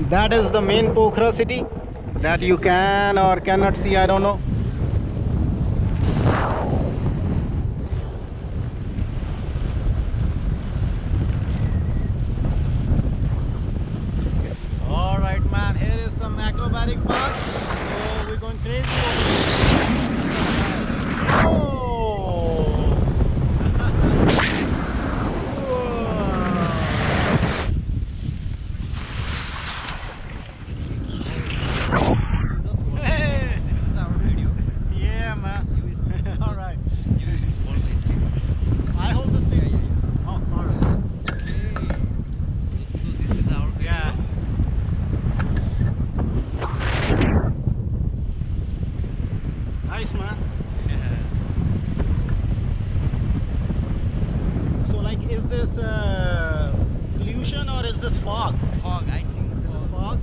That is the main Pokhara city that you can or cannot see, I don't know. All right, man, here is some acrobatic park. So we're going crazy over here. Oh! Nice, man. So like, is this pollution or is this fog? Fog, I think. This is fog?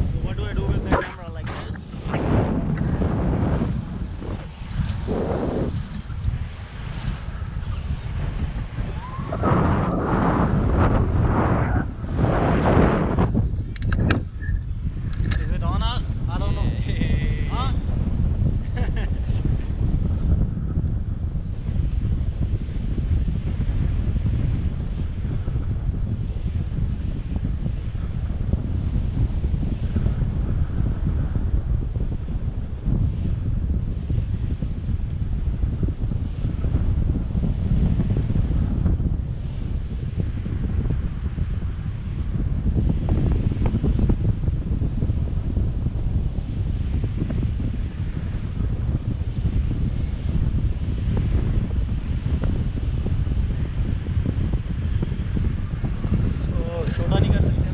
So what do I do with the camera, like this? Is it on us? I don't know. Huh? छोटा नहीं कर सकते।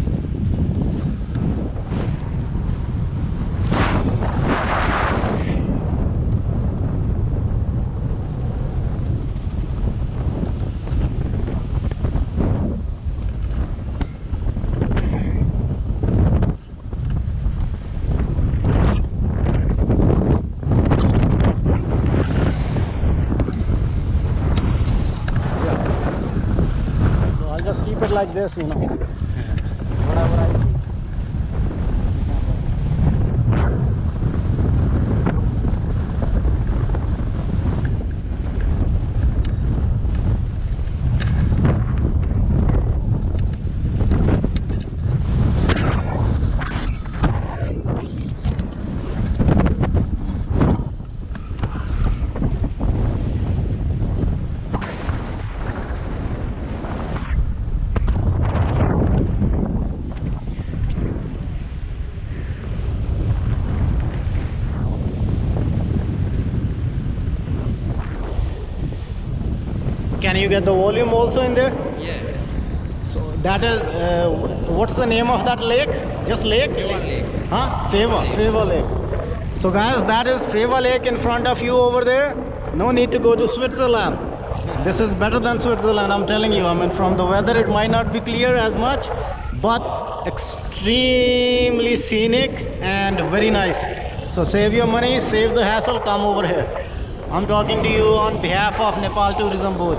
So I'll just keep it like this, you know. Whatever I see. Can you get the volume also in there? Yeah. So that is, what's the name of that lake? Just lake? Favor Lake. Huh? Favor Lake. So guys, that is Favor Lake in front of you over there. No need to go to Switzerland. This is better than Switzerland, I'm telling you. I mean, from the weather it might not be clear as much, but extremely scenic and very nice. So save your money, save the hassle, come over here. I'm talking to you on behalf of Nepal Tourism Board.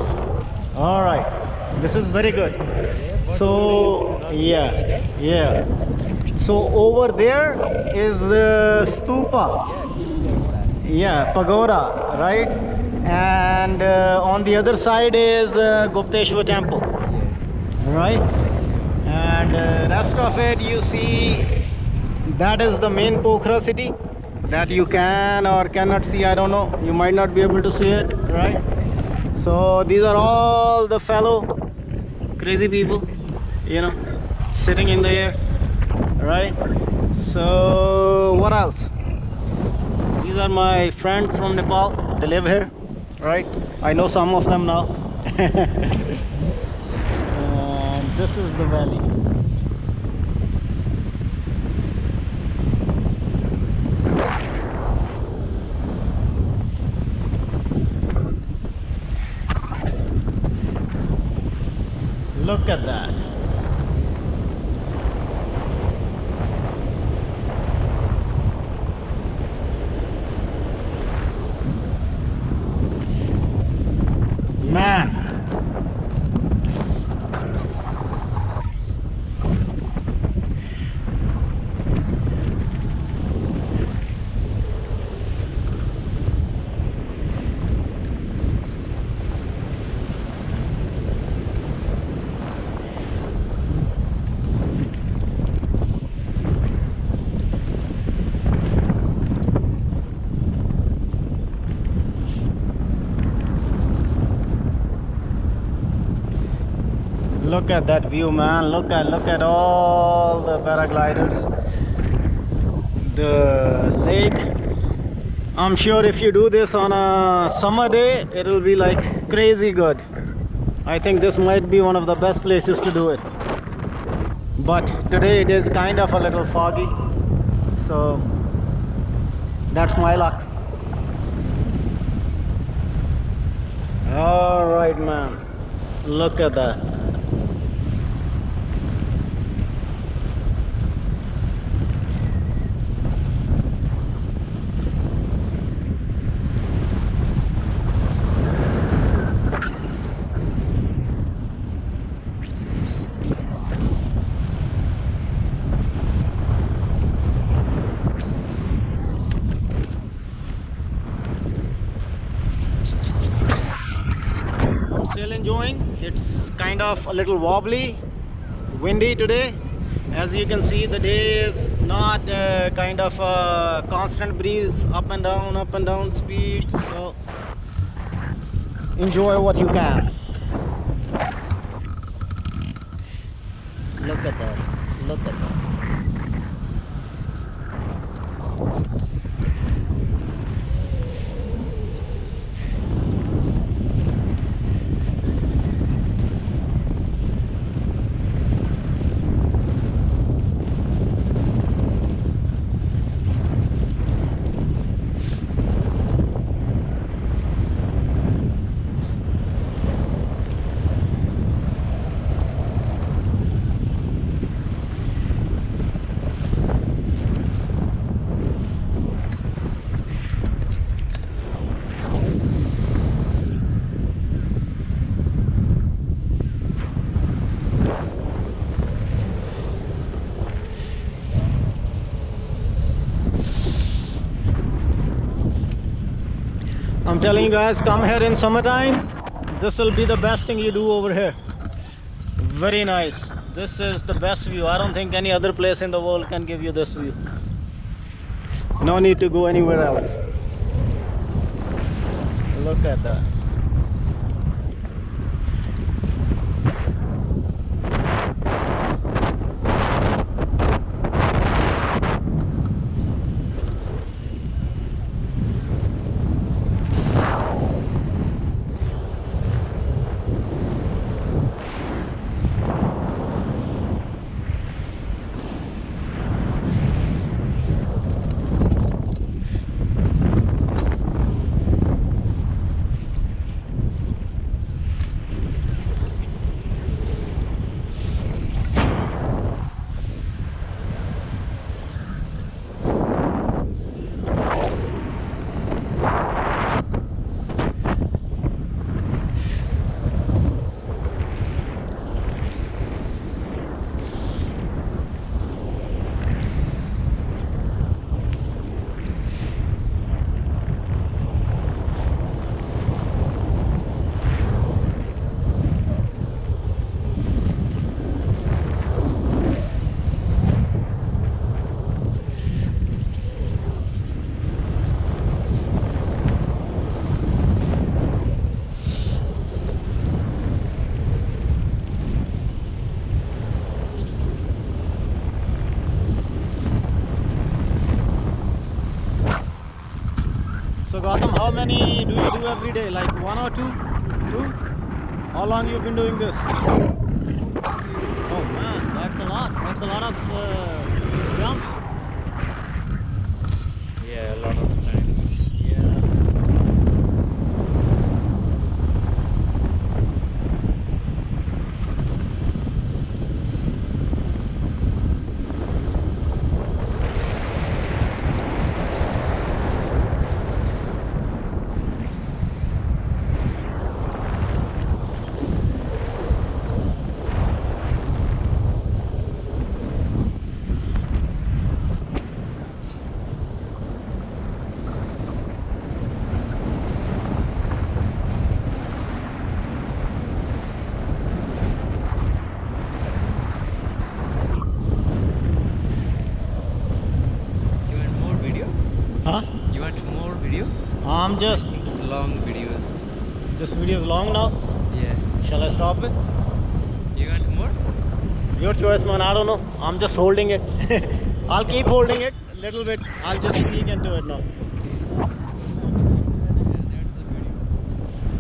All right, this is very good. So yeah. So over there is the stupa, yeah, pagoda, right? And on the other side is Gupteshwar temple, right? And rest of it you see, that is the main Pokhara city that you can or cannot see, I don't know, you might not be able to see it, right? So these are all the fellow crazy people, you know, sitting in the air, right? So what else? These are my friends from Nepal, they live here, right? I know some of them now. And this is the valley. Look at that. Look at that view, man. Look at all the paragliders. The lake. I'm sure if you do this on a summer day, it will be like crazy good. I think this might be one of the best places to do it. But today it is kind of a little foggy, so that's my luck. All right, man. Look at that. Still enjoying. It's kind of a little wobbly, windy today. As you can see, the day is not kind of a constant breeze, up and down speed, so enjoy what you can. Look at that, look at that. I'm telling you guys, come here in summertime. This will be the best thing you do over here. Very nice. This is the best view. I don't think any other place in the world can give you this view. No need to go anywhere else. Look at that. So Gautam, how many do you do every day? Like one or two? Two? How long you've been doing this? Oh man, that's a lot. That's a lot of jumps. Yeah, a lot of times. Yeah. Huh? You want more video? I'm just... It's long videos. This video is long now. Yeah. Shall I stop it? You want more? Your choice, man. I don't know. I'm just holding it. I'll keep holding it a little bit. I'll just sneak into it now. That's the video.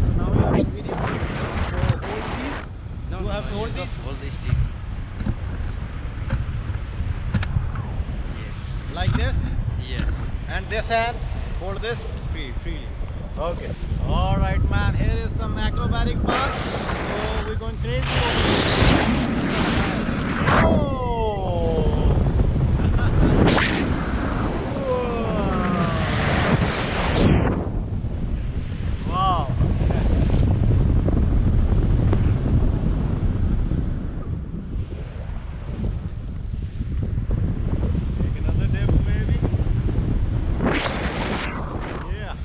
So now we are in video. So hold these. No, You have to hold just these? hold the stick. Yes. Like this. Yeah. And this hand, hold this freely. Okay. All right, man. Here is some acrobatic part. So we're going crazy over here. Oh! Wow. Take another dip, maybe. Yeah.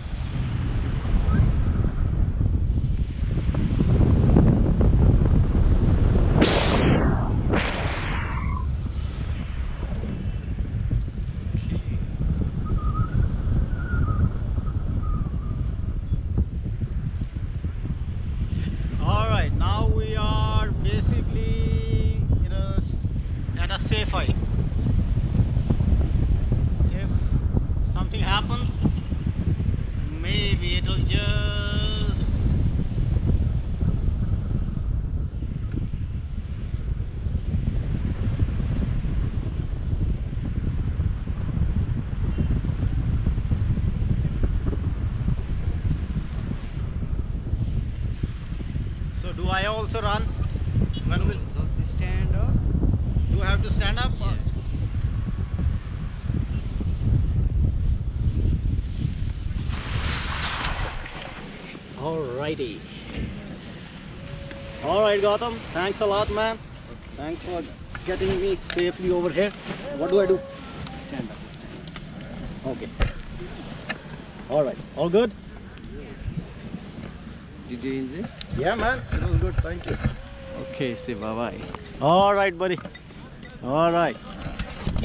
All right, now we are basically, at a safe height. If something happens, maybe it'll just So do I also run? When will Just stand up. you have to stand up? Yeah. Alrighty. Alright, Gautam. Thanks a lot, man. Thanks for getting me safely over here. What do I do? Stand up. Okay. Alright. All good? Did you enjoy? Yeah, man. It was good. Thank you. Okay, say bye bye. Alright, buddy. Alright.